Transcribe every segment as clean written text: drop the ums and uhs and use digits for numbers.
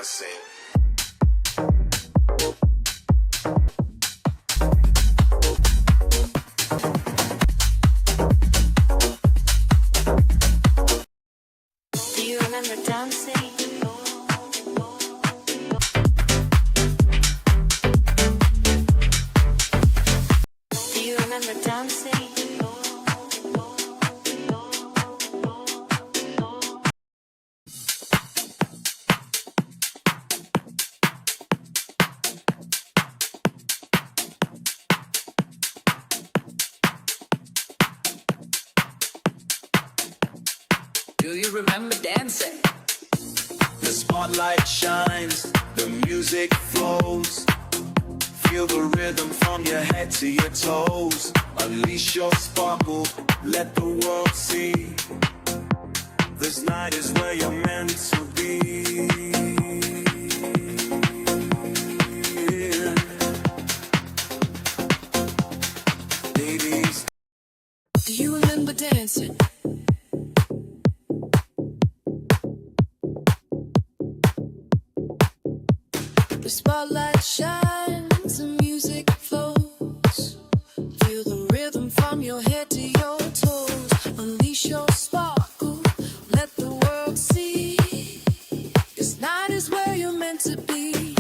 dancing. Do you remember dancing? Do you remember dancing? Do you remember dancing? The spotlight shines, the music flows. Feel the rhythm from your head to your toes. Unleash your sparkle, let the world see. This night is where you're meant to be. Ladies, Do you remember dancing? The spotlight shines, the music flows. Feel the rhythm from your head to your toes. Unleash your sparkle, let the world see. This night is where you're meant to be.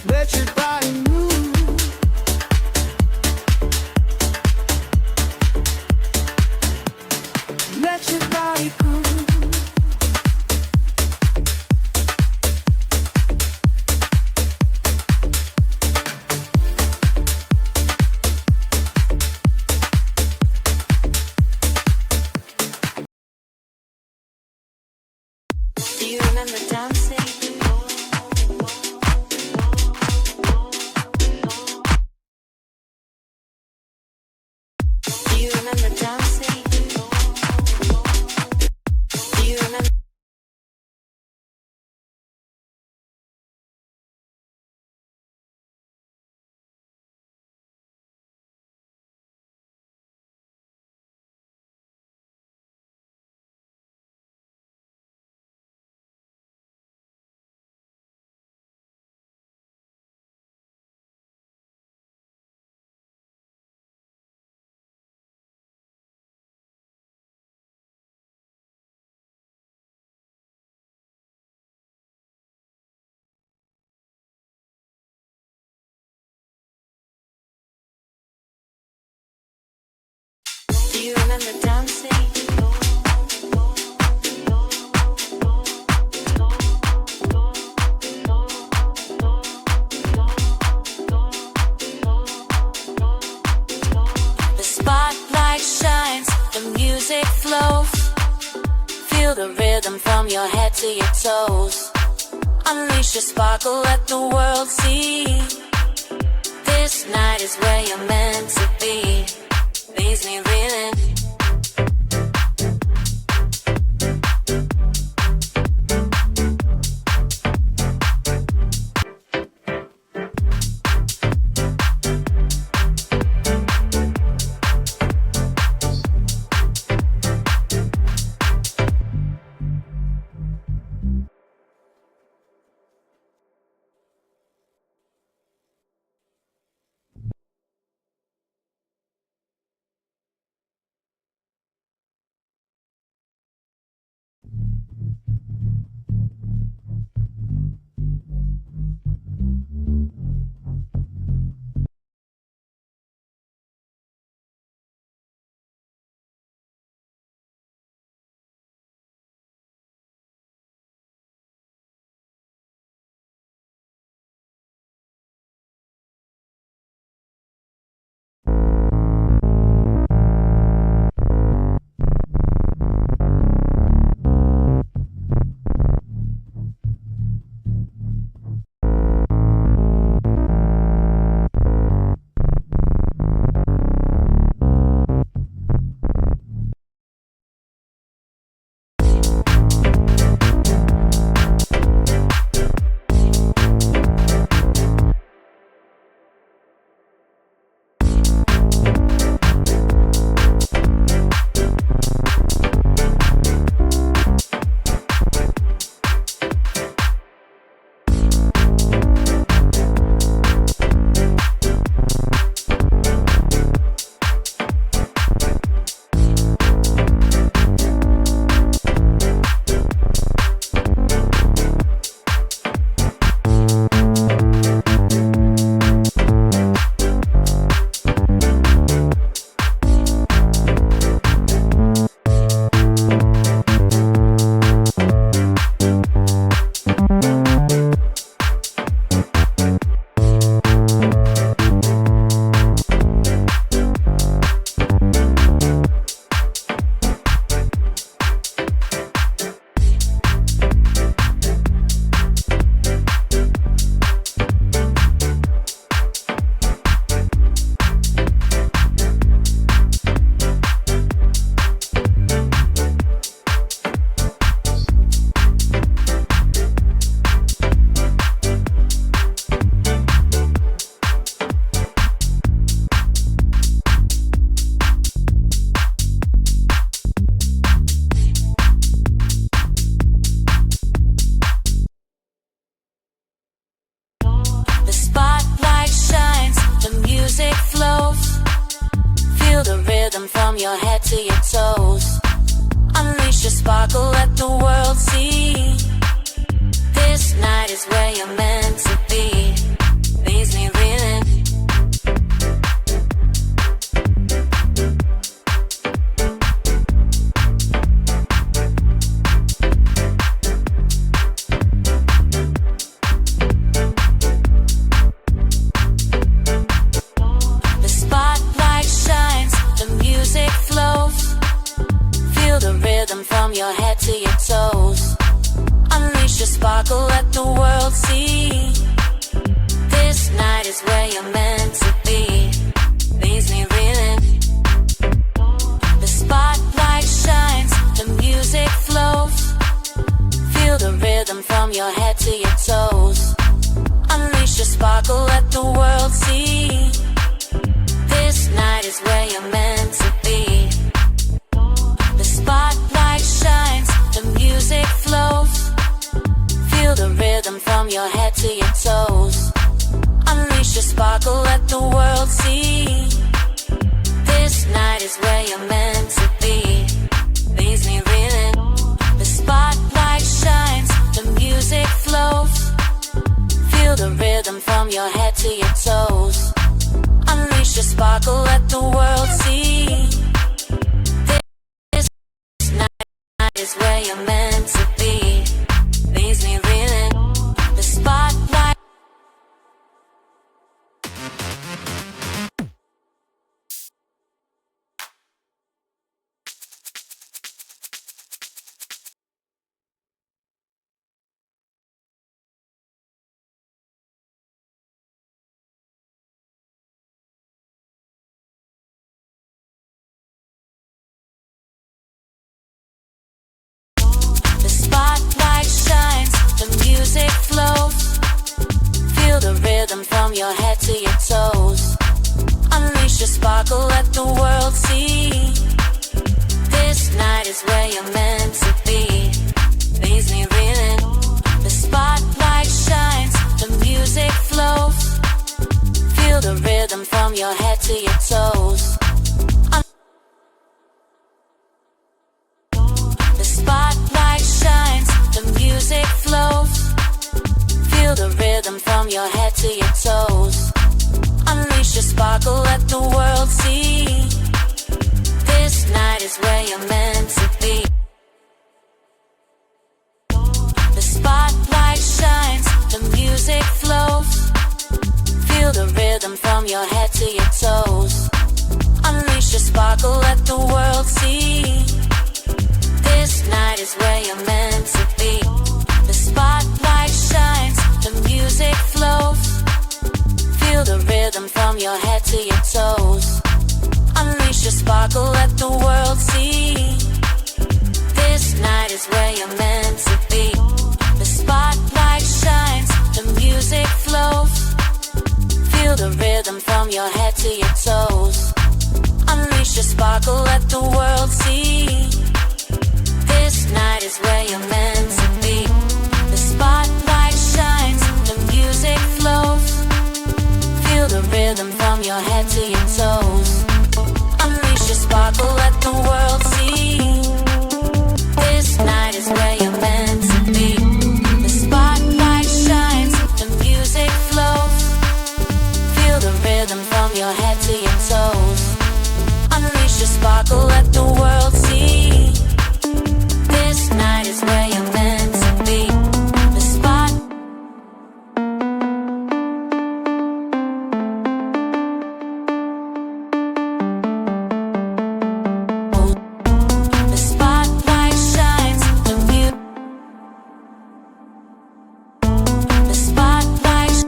let your body move. Let your body groove. Do you remember dancing? Do you remember dancing? Do you remember? Do you remember dancing? The spotlight shines, the music flows. Feel the rhythm from your head to your toes. Unleash your sparkle, let the world see. This night is where you're meant to be. Leaves me reeling. rhythm from your head to your toes. Unleash your sparkle, let the world see. This night is where you're meant to be. Leaves me reeling. The spotlight shines, the music flows. Feel the rhythm from your head to your toes. Unleash your sparkle, let the world see. This night is where you're meant to be. Leaves me reeling. The spotlight shines, the music flows. Feel the rhythm from your head to your toes. Unleash your sparkle, let the world see. This night is where you're meant to be. The spotlight shines, the music flows. Feel the rhythm from your head to your toes. Unleash your sparkle, let the world see. This night is where you're meant to be. Leaves me reeling. The spotlight shines, the music flows. Feel the rhythm from your head to your toes. Unleash your sparkle, let the world see. This night is where you're meant to be. Leaves me reeling. The spotlight. The spotlight shines, the music flows. Feel the rhythm from your head to your toes. Unleash your sparkle, let the world see. This night is where you're meant to be. Leaves me reeling. The spotlight shines, the music flows. Feel the rhythm from your head to your toes. The spotlight shines, the music flows. Feel the rhythm from your head to your toes. Unleash your sparkle, let the world see. This night is where you're meant to be. The spotlight shines, the music flows. Feel the rhythm from your head to your toes. Unleash your sparkle, let the world see. This night is where you're meant to be. The spotlight shines, the music flows. Feel the rhythm from your head to your toes. Unleash your sparkle, let the world see. This night is where you're meant to be. The spotlight shines, the music flows. Feel the rhythm from your head to your toes. Unleash your sparkle, let the world see. This night is where you're meant to be. The spotlight shines, the music flows. Feel the rhythm from your head to your toes. Unleash your sparkle, let the world see. This night is where you're meant to be. The spotlight shines, the music flows. Feel the rhythm from your head to your toes. Unleash your sparkle, let the world see. This night is where you're meant to be. The spot. The spotlight shines, the the spotlight,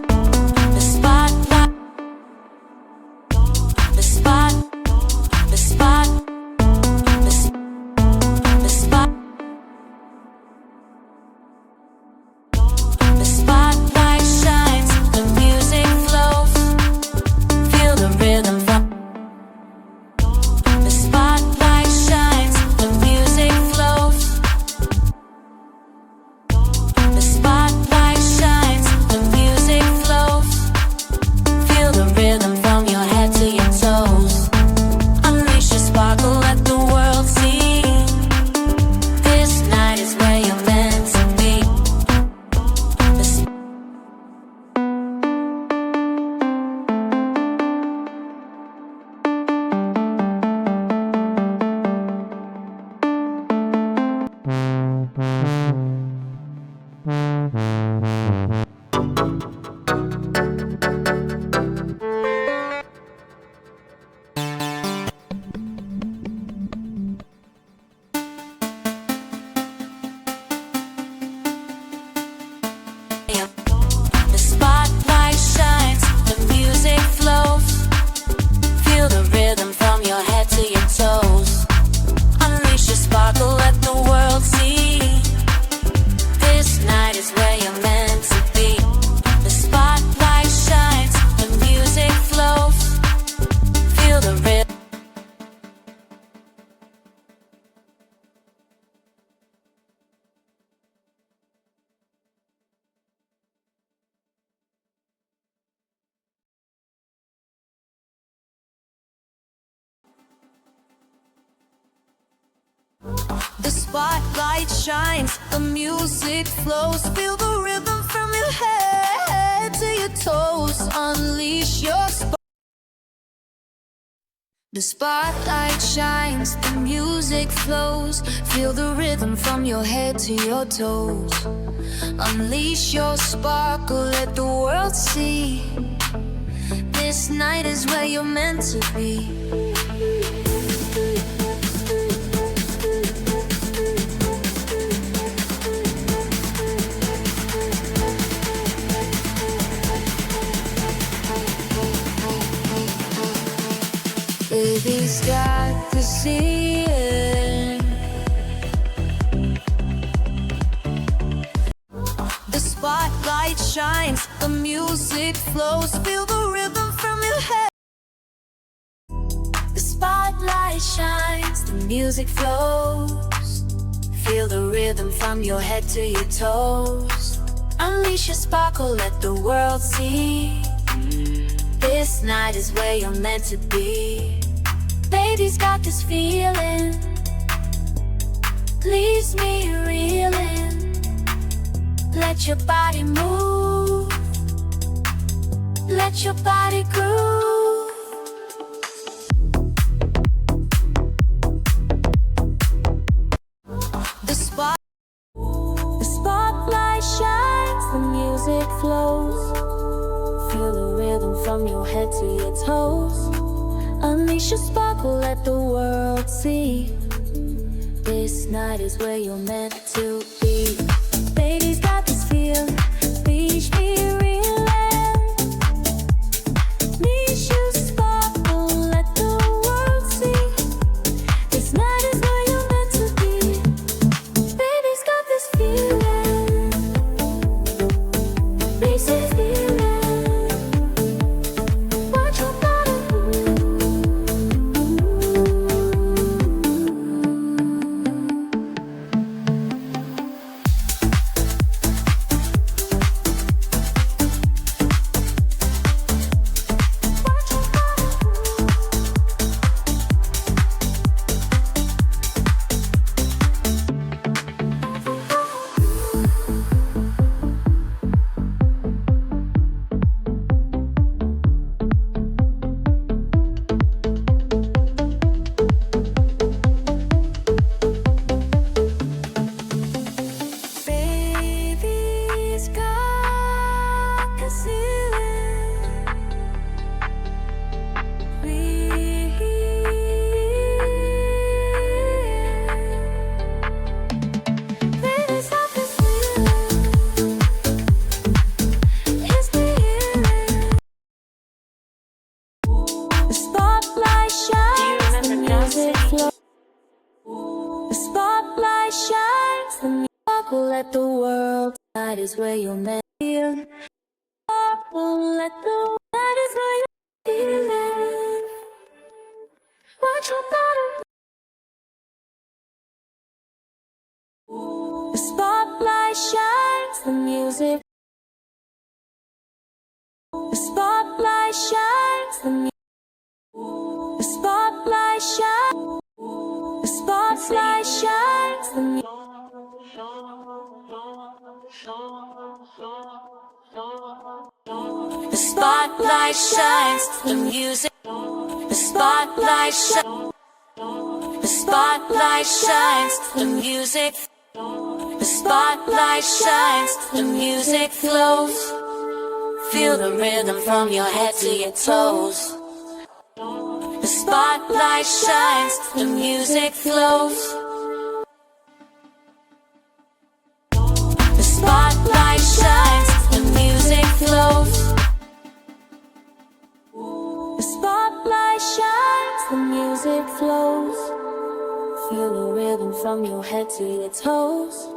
the spotlight, the spot, the spot, the spot. The spotlight shines, the music flows. Feel the rhythm from. The spotlight shines, the music flows. The spotlight shines, the music flows. Feel the rhythm from your head to your toes. The spotlight shines, the music flows. Feel the rhythm from your head to your toes. Unleash your spark. The spotlight shines, the music flows. Feel the rhythm from your head to your toes. Unleash your sparkle, let the world see. This night is where you're meant to be. Baby's got the ceiling. The spotlight shines, the music flows. Feel the rhythm from your head. The spotlight shines, the music flows. Feel the rhythm from your head to your toes. Unleash your sparkle, let the world see. This night is where you're meant to be. Baby's got this feeling, leaves me reeling. Let your body move, let your body groove. The spotlight shines, the music flows. Feel the rhythm from your head to your toes. Unleash your sparkle, let the world see. This night is where you're meant to be. Baby's got this feeling, leash me reeling. Leash you sparkle, let the world see. This night is where you're meant to be. Baby's got this feeling, basic feeling. Watch your body move. Baby's got the ceiling. Baby's got this feeling, it's the healing. The spotlight shines, the music flows. The spotlight shines, the music sparkle, let the world. That is where you're meant to be. Sparkle, let the. That is where you're feeling. Watch your body. The spotlight shines, the music. The spotlight shines, the music. The spotlight shines. The spotlight shines, the music. The spotlight shines, the music. The spotlight shines. The spotlight shines, the music. The spotlight shines, the music flows. Feel the rhythm from your head to your toes. The spotlight shines, the music flows. The spotlight shines, the music flows. The spotlight shines, the music flows. Feel the rhythm from your head to your toes.